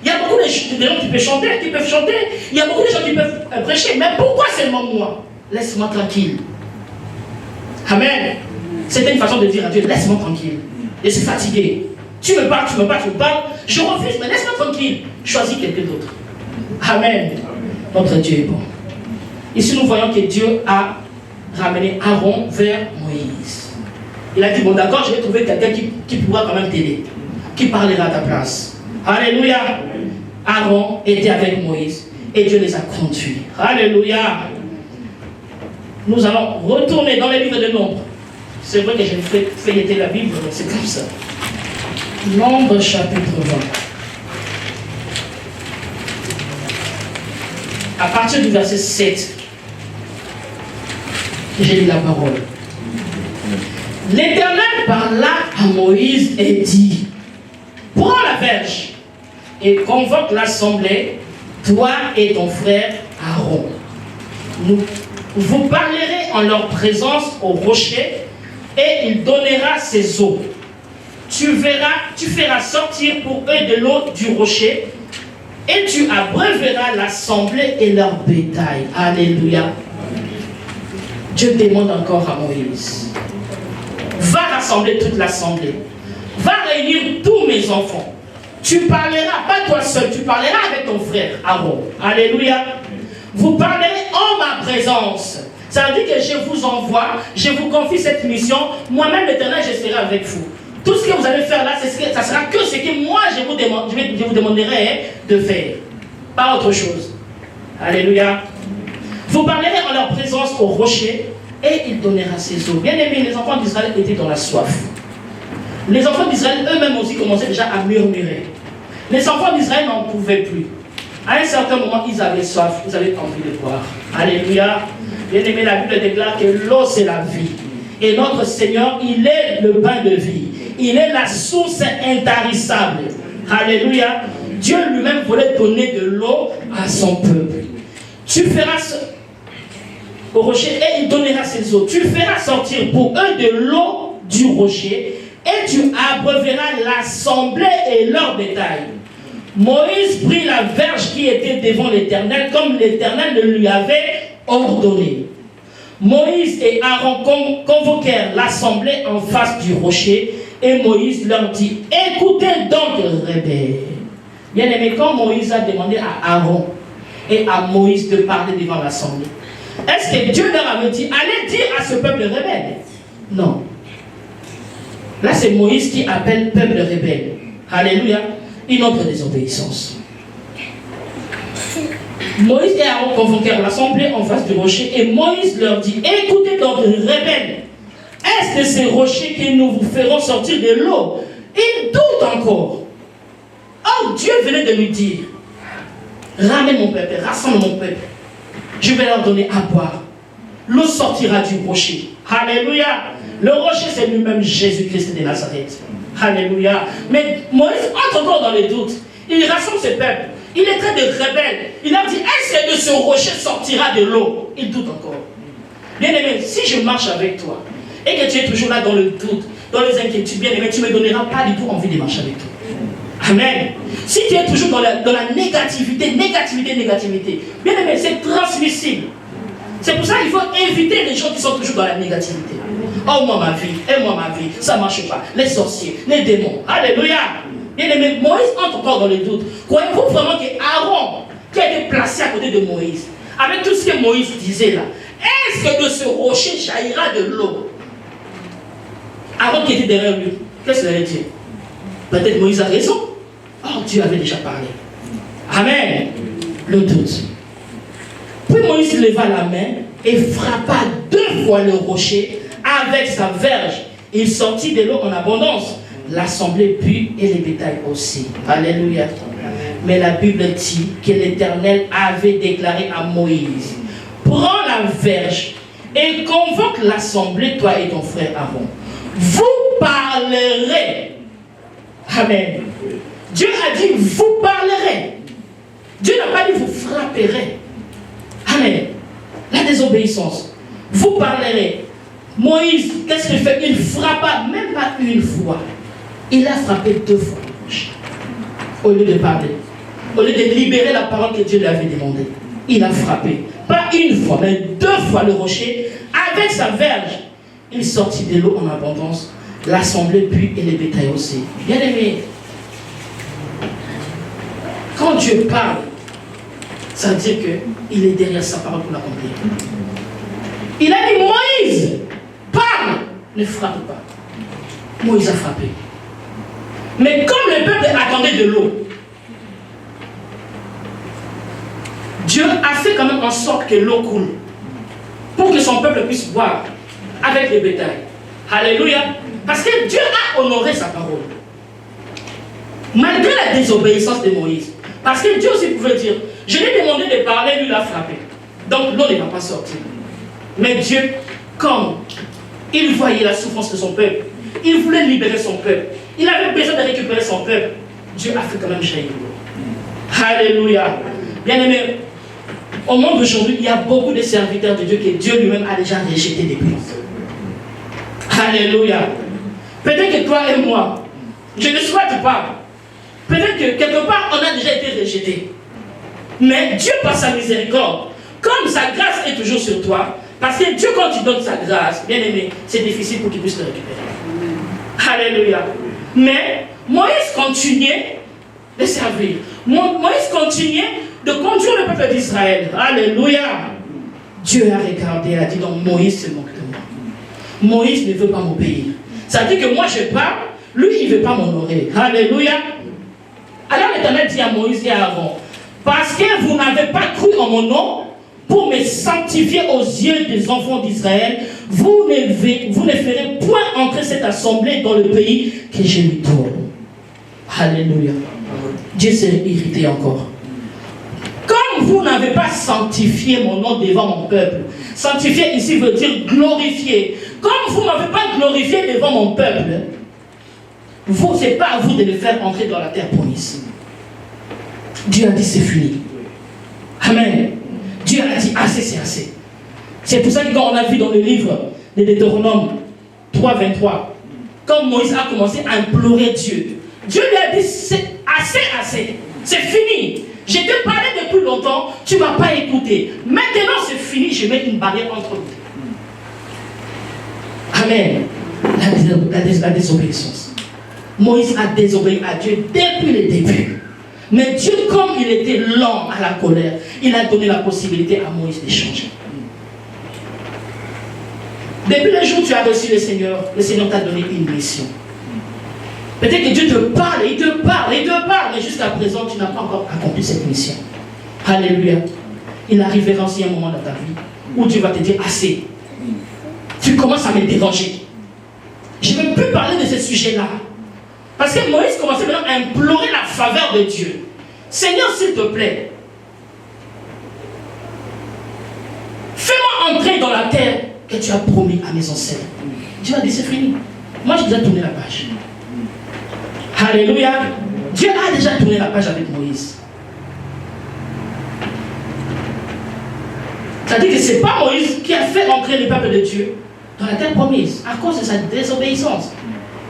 Il y a beaucoup de gens qui peuvent chanter, Il y a beaucoup de gens qui peuvent prêcher. Mais pourquoi seulement moi? Laisse-moi tranquille. Amen. C'était une façon de dire à Dieu, laisse-moi tranquille. Je suis fatigué. Tu me parles. Je refuse, mais laisse-moi tranquille. Choisis quelqu'un d'autre. Amen. Notre Dieu est bon. Ici, nous voyons que Dieu a ramené Aaron vers Moïse. Il a dit, bon d'accord, je vais trouver quelqu'un qui pourra quand même t'aider, qui parlera à ta place. Alléluia. Aaron était avec Moïse et Dieu les a conduits. Alléluia. Nous allons retourner dans les livres de Nombre. C'est vrai que j'ai fait feuilleter la Bible, mais c'est comme ça. Nombre chapitre 20. À partir du verset 7, j'ai lu la parole. L'Éternel parla à Moïse et dit, prends la verge et convoque l'assemblée, toi et ton frère Aaron. Vous parlerez en leur présence au rocher et il donnera ses eaux. Tu feras sortir pour eux de l'eau du rocher et tu abreuveras l'assemblée et leur bétail. Alléluia. Dieu demande encore à Moïse, va rassembler toute l'assemblée, va réunir tous mes enfants. Tu parleras, pas toi seul, tu parleras avec ton frère Aaron. Alléluia. Vous parlerez en ma présence. Ça veut dire que je vous envoie, je vous confie cette mission. Moi-même, l'Éternel, je serai avec vous. Tout ce que vous allez faire là, ça sera que ce que moi, je vous demanderai de faire. Pas autre chose. Alléluia. Vous parlerez en leur présence au rocher et il donnera ses eaux. Bien aimés, les enfants d'Israël étaient dans la soif. Les enfants d'Israël eux-mêmes aussi commençaient déjà à murmurer. Les enfants d'Israël n'en pouvaient plus. À un certain moment, ils avaient soif, ils avaient envie de boire. Alléluia. Bien aimé, la Bible déclare que l'eau, c'est la vie. Et notre Seigneur, il est le pain de vie. Il est la source intarissable. Alléluia. Dieu lui-même voulait donner de l'eau à son peuple. Tu feras au rocher et il donnera ses eaux. Tu feras sortir pour eux de l'eau du rocher et tu abreuveras l'assemblée et leur bétail. Moïse prit la verge qui était devant l'Éternel comme l'Éternel le lui avait ordonné. Moïse et Aaron convoquèrent l'assemblée en face du rocher et Moïse leur dit, écoutez donc, rebelles. Bien aimé, quand Moïse a demandé à Aaron et à Moïse de parler devant l'assemblée, est-ce que Dieu leur avait dit, allez dire à ce peuple rebelle? Non. Là, c'est Moïse qui appelle peuple rebelle. Alléluia. Une autre désobéissance. Moïse et Aaron convoquèrent l'assemblée en face du rocher et Moïse leur dit, écoutez donc, rebelles, est-ce que ces rochers que nous vous ferons sortir de l'eau? Ils doutent encore. Or, Dieu venait de lui dire, ramène mon peuple, rassemble mon peuple. Je vais leur donner à boire. L'eau sortira du rocher. Alléluia. Le rocher, c'est lui-même Jésus-Christ de Nazareth. Alléluia. Mais Moïse entre encore dans les doutes. Il rassemble ce peuple. Il est très de rebelle. Il a dit, est-ce que de ce rocher sortira de l'eau? Il doute encore. Bien aimé, si je marche avec toi et que tu es toujours là dans le doute, dans les inquiétudes, bien aimé, tu ne me donneras pas du tout envie de marcher avec toi. Amen. Si tu es toujours dans la négativité, bien aimé, c'est transmissible. C'est pour ça qu'il faut éviter les gens qui sont toujours dans la négativité. Oh, moi ma vie, ça ne marche pas. Les sorciers, les démons. Alléluia. Bien aimé, Moïse entre encore dans les doutes. Croyez-vous vraiment que Aaron, qui a été placé à côté de Moïse, avec tout ce que Moïse disait là, est-ce que de ce rocher jaillira de l'eau? Aaron qui était derrière lui, qu'est-ce qu'il allait dire? Peut-être Moïse a raison. Oh, Dieu avait déjà parlé. Amen. Le doute. Puis Moïse leva la main et frappa 2 fois le rocher avec sa verge. Il sortit de l'eau en abondance. L'assemblée put et les bétails aussi. Alléluia. Mais la Bible dit que l'Éternel avait déclaré à Moïse, prends la verge et convoque l'assemblée, toi et ton frère Aaron. Vous parlerez. Amen. Dieu a dit, vous parlerez. Dieu n'a pas dit, vous frapperez. Amen. La désobéissance. Vous parlerez. Moïse, qu'est-ce qu'il fait? Il frappa, même pas une fois. Il a frappé 2 fois. Au lieu de parler. Au lieu de libérer la parole que Dieu lui avait demandée. Il a frappé. Pas une fois, mais 2 fois le rocher. Avec sa verge. Il sortit de l'eau en abondance. L'assemblée puis et les bétails aussi. Bien aimé. Quand Dieu parle, ça veut dire qu'il est derrière sa parole pour l'accomplir. Il a dit, Moïse, parle, ne frappe pas. Moïse a frappé. Mais comme le peuple attendait de l'eau, Dieu a fait quand même en sorte que l'eau coule pour que son peuple puisse boire avec les bétails. Alléluia. Parce que Dieu a honoré sa parole. Malgré la désobéissance de Moïse. Parce que Dieu aussi pouvait dire, je lui ai demandé de parler, lui l'a frappé. Donc l'eau ne va pas sortir. Mais Dieu, comme il voyait la souffrance de son peuple, il voulait libérer son peuple, il avait besoin de récupérer son peuple, Dieu a fait quand même jaillir l'eau. Alléluia. Bien aimé, Au monde d'aujourd'hui, il y a beaucoup de serviteurs de Dieu que Dieu lui-même a déjà rejetés depuis longtemps. Alléluia. Peut-être que toi et moi, je ne souhaite pas. Peut-être que quelque part, on a déjà été rejetés. Mais Dieu, par sa miséricorde, comme sa grâce est toujours sur toi, parce que Dieu, quand il donne sa grâce, bien aimé, c'est difficile pour qu'il puisse le récupérer. Alléluia. Mais Moïse continuait de servir. Moïse continuait de conduire le peuple d'Israël. Alléluia. Dieu a regardé et a dit, donc Moïse se moque de moi. Moïse ne veut pas m'obéir. Ça veut dire que moi je parle, lui il ne veut pas m'honorer. Alléluia. Alors l'Éternel dit à Moïse et à Aaron, parce que vous n'avez pas cru en mon nom, pour me sanctifier aux yeux des enfants d'Israël, vous ne ferez point entrer cette assemblée dans le pays que je lui donne. Alléluia. Dieu s'est irrité encore. Comme vous n'avez pas sanctifié mon nom devant mon peuple, sanctifier ici veut dire glorifier. Comme vous n'avez pas glorifié devant mon peuple, ce n'est pas à vous de le faire entrer dans la terre promise. Dieu a dit c'est fini. Amen. Dieu a dit assez, c'est assez. C'est pour ça que quand on a vu dans le livre de Deutéronome 3:23, quand Moïse a commencé à implorer Dieu, Dieu lui a dit c'est assez, assez. C'est fini. Je te parlais depuis longtemps, tu ne m'as pas écouté. Maintenant c'est fini, je mets une barrière entre nous. Amen. La désobéissance. Moïse a désobéi à Dieu depuis le début. Mais Dieu, comme il était lent à la colère, il a donné la possibilité à Moïse de changer. Depuis le jour où tu as reçu le Seigneur t'a donné une mission. Peut-être que Dieu te parle, il te parle, mais jusqu'à présent, tu n'as pas encore accompli cette mission. Alléluia. Il arrivera aussi un moment dans ta vie où Dieu va te dire assez. Tu commences à me déranger. Je ne veux plus parler de ce sujet-là. Parce que Moïse commençait maintenant à implorer la faveur de Dieu. Seigneur, s'il te plaît, fais-moi entrer dans la terre que tu as promis à mes ancêtres. Dieu a dit, c'est fini. Moi, j'ai déjà tourné la page. Alléluia. Dieu a déjà tourné la page avec Moïse. C'est-à-dire que ce n'est pas Moïse qui a fait entrer le peuple de Dieu dans la terre promise à cause de sa désobéissance.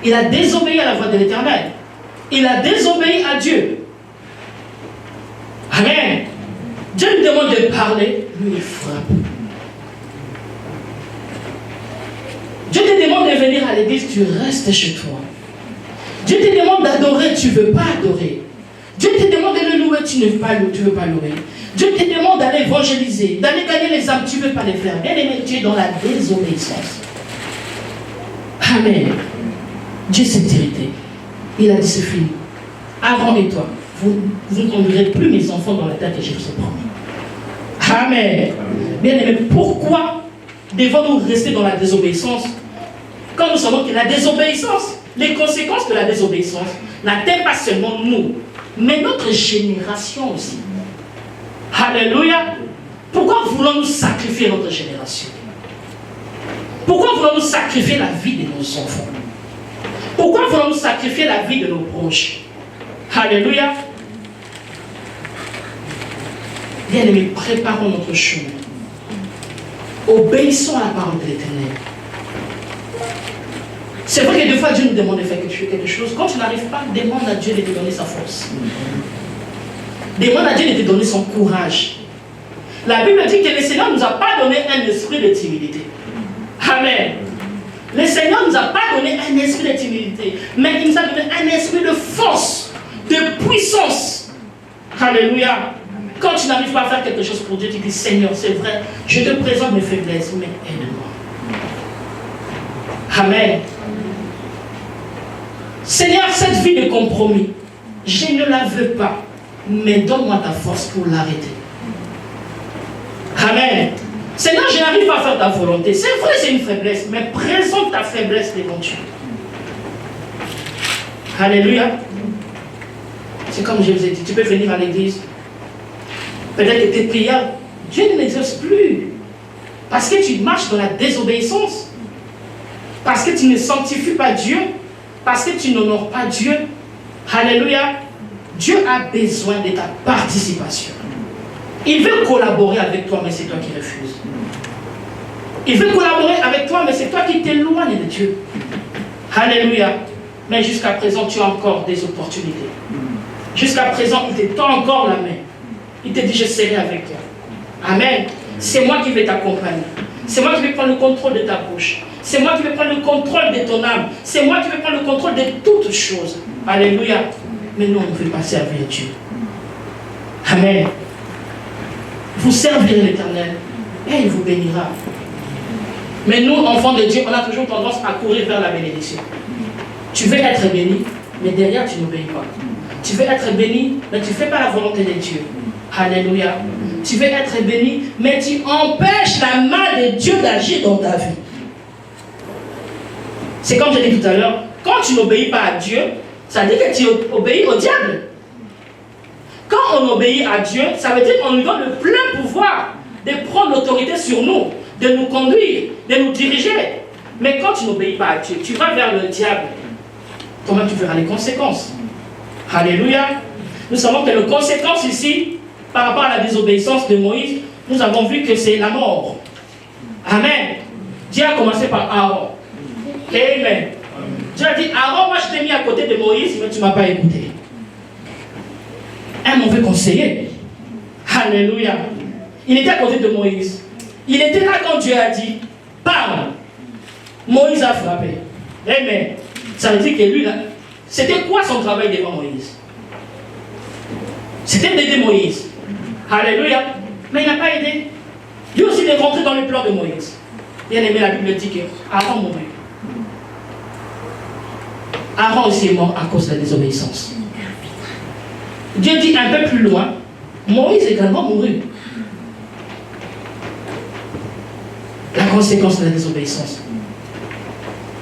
Il a désobéi à la voix de l'Éternel. Il a désobéi à Dieu. Amen. Dieu lui demande de parler, lui il frappe. Dieu te demande de venir à l'église, tu restes chez toi. Dieu te demande d'adorer, tu ne veux pas adorer. Dieu te demande de le louer, tu ne veux pas louer. Dieu te demande d'aller évangéliser, d'aller gagner les âmes, tu ne veux pas les faire. Bien aimé, tu es dans la désobéissance. Amen. Dieu s'est irrité. Il a dit c'est fini. Aaron et toi, vous ne conduirez plus mes enfants dans la terre que je vous ai promis. Amen. Bien aimé, pourquoi devons-nous rester dans la désobéissance quand nous savons que la désobéissance, les conséquences de la désobéissance n'atteignent pas seulement nous, mais notre génération aussi. Alléluia. Pourquoi voulons-nous sacrifier notre génération? Pourquoi voulons-nous sacrifier la vie de nos enfants? Pourquoi voulons-nous sacrifier la vie de nos proches? Alléluia. Bien-aimés, préparons notre chemin. Obéissons à la parole de l'Éternel. C'est vrai que des fois Dieu nous demande de faire quelque chose. Quand tu n'arrives pas, demande à Dieu de te donner sa force. Demande à Dieu de te donner son courage. La Bible dit que le Seigneur ne nous a pas donné un esprit de timidité. Amen. Le Seigneur ne nous a pas donné un esprit de timidité, mais il nous a donné un esprit de force, de puissance. Alléluia. Quand tu n'arrives pas à faire quelque chose pour Dieu, tu dis Seigneur, c'est vrai, je te présente mes faiblesses, mais aide-moi. Amen. Seigneur, cette vie de compromis, je ne la veux pas, mais donne-moi ta force pour l'arrêter. Amen. Seigneur, je n'arrive pas à faire ta volonté. C'est vrai, c'est une faiblesse, mais présente ta faiblesse devant Dieu. Alléluia. C'est comme je vous ai dit, tu peux venir à l'église. Peut-être que tes prières, Dieu ne l'exauce plus. Parce que tu marches dans la désobéissance. Parce que tu ne sanctifies pas Dieu. Parce que tu n'honores pas Dieu. Alléluia. Dieu a besoin de ta participation. Il veut collaborer avec toi, mais c'est toi qui refuses. Il veut collaborer avec toi, mais c'est toi qui t'éloignes de Dieu. Alléluia. Mais jusqu'à présent, tu as encore des opportunités. Jusqu'à présent, il te tend encore la main. Il te dit, je serai avec toi. Amen. C'est moi qui vais t'accompagner. C'est moi qui vais prendre le contrôle de ta bouche. C'est moi qui vais prendre le contrôle de ton âme. C'est moi qui vais prendre le contrôle de toutes choses. Alléluia. Mais nous, on ne veut pas servir Dieu. Amen. Vous servirez l'Éternel et il vous bénira. Mais nous, enfants de Dieu, on a toujours tendance à courir vers la bénédiction. Tu veux être béni, mais derrière, tu n'obéis pas. Tu veux être béni, mais tu ne fais pas la volonté de Dieu. Alléluia. Tu veux être béni, mais tu empêches la main de Dieu d'agir dans ta vie. C'est comme je l'ai dit tout à l'heure, quand tu n'obéis pas à Dieu, ça veut dire que tu obéis au diable. Quand on obéit à Dieu, ça veut dire qu'on lui donne le plein pouvoir de prendre l'autorité sur nous, de nous conduire, de nous diriger. Mais quand tu n'obéis pas à Dieu, tu vas vers le diable. Comment tu verras les conséquences? Alléluia. Nous savons que les conséquences ici, par rapport à la désobéissance de Moïse, nous avons vu que c'est la mort. Amen. Dieu a commencé par Aaron. Amen. Dieu a dit, Aaron, moi je t'ai mis à côté de Moïse, mais tu ne m'as pas écouté. Un mauvais conseiller. Alléluia. Il était à côté de Moïse. Il était là quand Dieu a dit, parle. Moïse a frappé. Amen. Ça veut dire que lui, là, c'était quoi son travail devant Moïse? C'était d'aider Moïse. Alléluia. Mais il n'a pas aidé. Lui aussi, il est rentré dans le plan de Moïse. Bien aimé, la Bible dit que Aaron mourut. Aaron aussi est mort à cause de la désobéissance. Dieu dit un peu plus loin, Moïse également mourut. La conséquence de la désobéissance.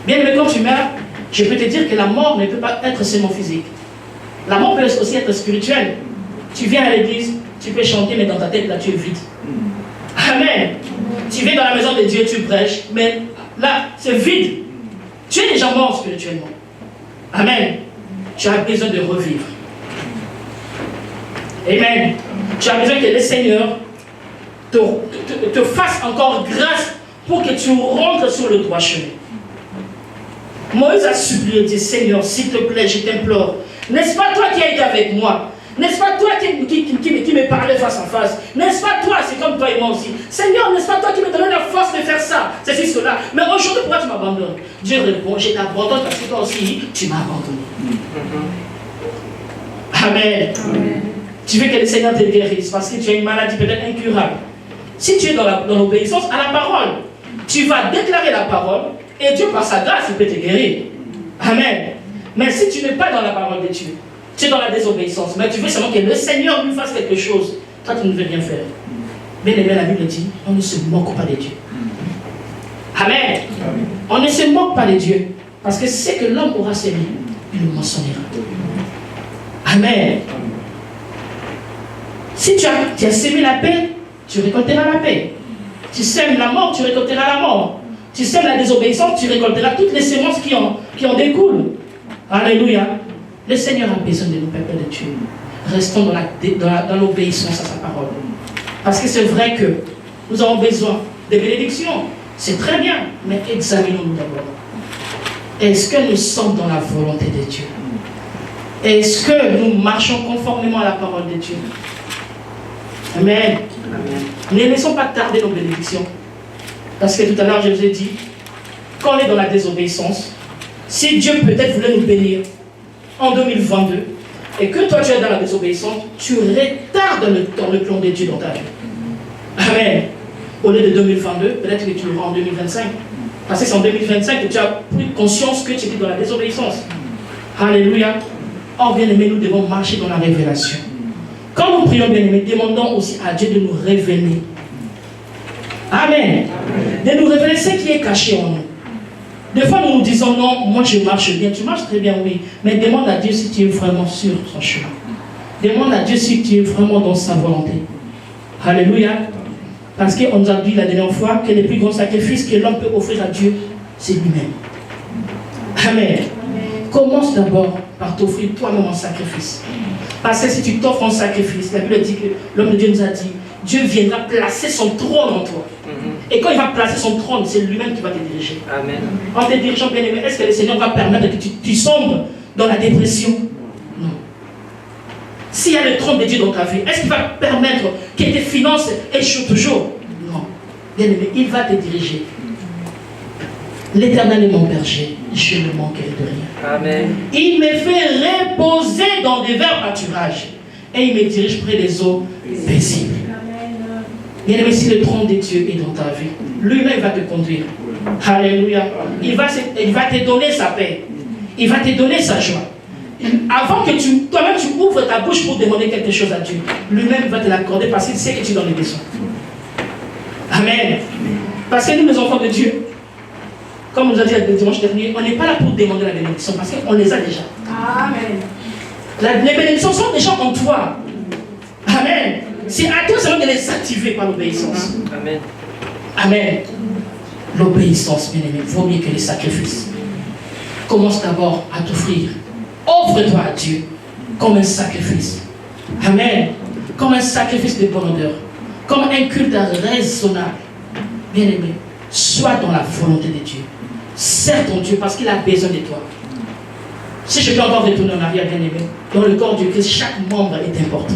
Bien aimé, quand tu meurs, je peux te dire que la mort ne peut pas être seulement physique. La mort peut aussi être spirituelle. Tu viens à l'église, tu peux chanter, mais dans ta tête, là, tu es vide. Amen. Tu viens dans la maison de Dieu, tu prêches, mais là, c'est vide. Tu es déjà mort spirituellement. Amen. Tu as besoin de revivre. Amen. Tu as besoin que le Seigneur te fasse encore grâce pour que tu rentres sur le droit chemin. Moïse a supplié, dit, Seigneur, s'il te plaît, je t'implore. N'est-ce pas toi qui as été avec moi? N'est-ce pas toi qui me parlais face à face? N'est-ce pas toi, c'est comme toi et moi aussi? Seigneur, n'est-ce pas toi qui me donnais la force de faire ça? C'est cela. Mais aujourd'hui, pourquoi tu m'abandonnes? Dieu répond, je t'abandonne parce que toi aussi, tu m'as abandonné. Amen. Amen. Tu veux que le Seigneur te guérisse parce que tu as une maladie peut-être incurable. Si tu es dans l'obéissance à la parole, tu vas déclarer la parole et Dieu, par sa grâce, il peut te guérir. Amen. Mais si tu n'es pas dans la parole de Dieu, tu es dans la désobéissance, mais tu veux seulement que le Seigneur lui fasse quelque chose, toi tu ne veux rien faire. Bien aimé, la Bible dit, on ne se moque pas de Dieu. Amen. On ne se moque pas de Dieu, parce que c'est que l'homme aura sémé, il le mensonnera. Amen. Si tu as sémé la paix, tu récolteras la paix. Tu sèmes la mort, tu récolteras la mort. Tu sèmes la désobéissance, tu récolteras toutes les semences qui en découlent. Alléluia. Le Seigneur a besoin de nous, peuple de Dieu. Restons dans l'obéissance à sa parole. Parce que c'est vrai que nous avons besoin de bénédictions. C'est très bien, mais examinons-nous d'abord. Est-ce que nous sommes dans la volonté de Dieu? Est-ce que nous marchons conformément à la parole de Dieu? Amen. Amen. Ne laissons pas tarder nos bénédictions. Parce que tout à l'heure, je vous ai dit, quand on est dans la désobéissance, si Dieu peut-être voulait nous bénir en 2022, et que toi tu es dans la désobéissance, tu retardes dans le plan de Dieu dans ta vie. Amen. Au lieu de 2022, peut-être que tu le rends en 2025. Parce que c'est en 2025 que tu as pris conscience que tu étais dans la désobéissance. Alléluia. Or, bien aimé, nous devons marcher dans la révélation. Quand nous prions, bien aimé, demandons aussi à Dieu de nous révéler. Amen. De nous révéler ce qui est caché en nous. Des fois, nous nous disons, non, moi je marche bien. Tu marches très bien, oui. Mais demande à Dieu si tu es vraiment sur son chemin. Demande à Dieu si tu es vraiment dans sa volonté. Alléluia. Parce qu'on nous a dit la dernière fois que le plus grand sacrifice que l'homme peut offrir à Dieu, c'est lui-même. Amen. Commence d'abord par t'offrir toi-même un sacrifice. Parce que si tu t'offres un sacrifice, la Bible dit que l'homme de Dieu nous a dit, Dieu viendra placer son trône en toi. Et quand il va placer son trône, c'est lui-même qui va te diriger. Amen. En te dirigeant, bien aimé, est-ce que le Seigneur va permettre que tu sombres dans la dépression? Non. S'il y a le trône de Dieu dans ta vie, est-ce qu'il va permettre que tes finances échouent toujours? Non. Bien aimé, il va te diriger. L'Éternel est mon berger, je ne manquerai de rien. Amen. Il me fait reposer dans des verts pâturages et il me dirige près des eaux paisibles. Bien aimé, si le trône de Dieu est dans ta vie, lui-même va te conduire. Alléluia. Il va te donner sa paix. Il va te donner sa joie. Avant que toi-même tu ouvres ta bouche pour demander quelque chose à Dieu, lui-même va te l'accorder parce qu'il sait que tu es dans les besoins. Amen. Parce que nous, les enfants de Dieu, comme on nous a dit le dimanche dernier, on n'est pas là pour demander la bénédiction parce qu'on les a déjà. Amen. Les bénédictions sont déjà en toi. Amen. C'est à toi seulement de les activer par l'obéissance. Amen. Amen. L'obéissance, bien aimé, vaut mieux que les sacrifices. Commence d'abord à t'offrir. Offre-toi à Dieu comme un sacrifice. Amen. Comme un sacrifice de bonne odeur. Comme un culte raisonnable. Bien aimé, sois dans la volonté de Dieu. Sers ton Dieu parce qu'il a besoin de toi. Si je peux encore retourner en arrière, bien aimé, dans le corps du Christ, chaque membre est important.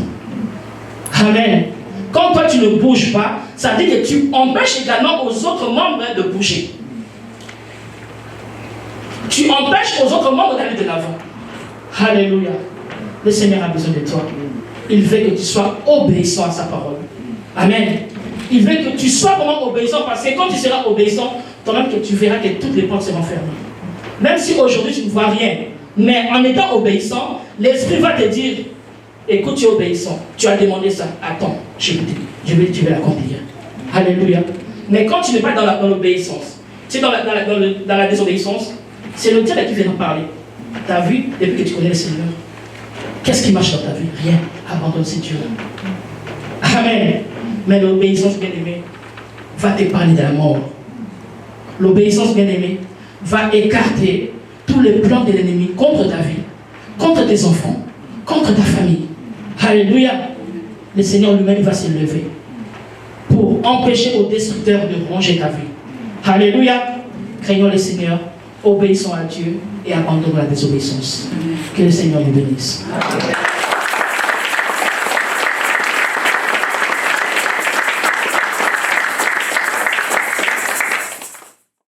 Amen. Quand toi tu ne bouges pas, ça veut dire que tu empêches également aux autres membres de bouger. Tu empêches aux autres membres d'aller de l'avant. Alléluia. Le Seigneur a besoin de toi. Il veut que tu sois obéissant à sa parole. Amen. Il veut que tu sois vraiment obéissant parce que quand tu seras obéissant, toi-même que tu verras que toutes les portes seront fermées. Même si aujourd'hui tu ne vois rien, mais en étant obéissant, l'Esprit va te dire, écoute, tu es obéissant, tu as demandé ça, attends, je vais l'accomplir. Alléluia. Mais quand tu n'es pas dans l'obéissance, tu es dans la désobéissance, c'est le diable qui vient en parler. Tu as vu, depuis que tu connais le Seigneur, qu'est-ce qui marche dans ta vie? Rien. Abandonne ces dieux-là. Amen. Mais l'obéissance, bien-aimée, va te parler de la mort. L'obéissance, bien-aimée, va écarter tous les plans de l'ennemi contre ta vie, contre tes enfants, contre ta famille. Alléluia. Le Seigneur lui-même va se lever pour empêcher aux destructeurs de ronger ta vie. Alléluia. Craignons le Seigneur, obéissons à Dieu et abandonnons la désobéissance. Que le Seigneur nous bénisse. Amen.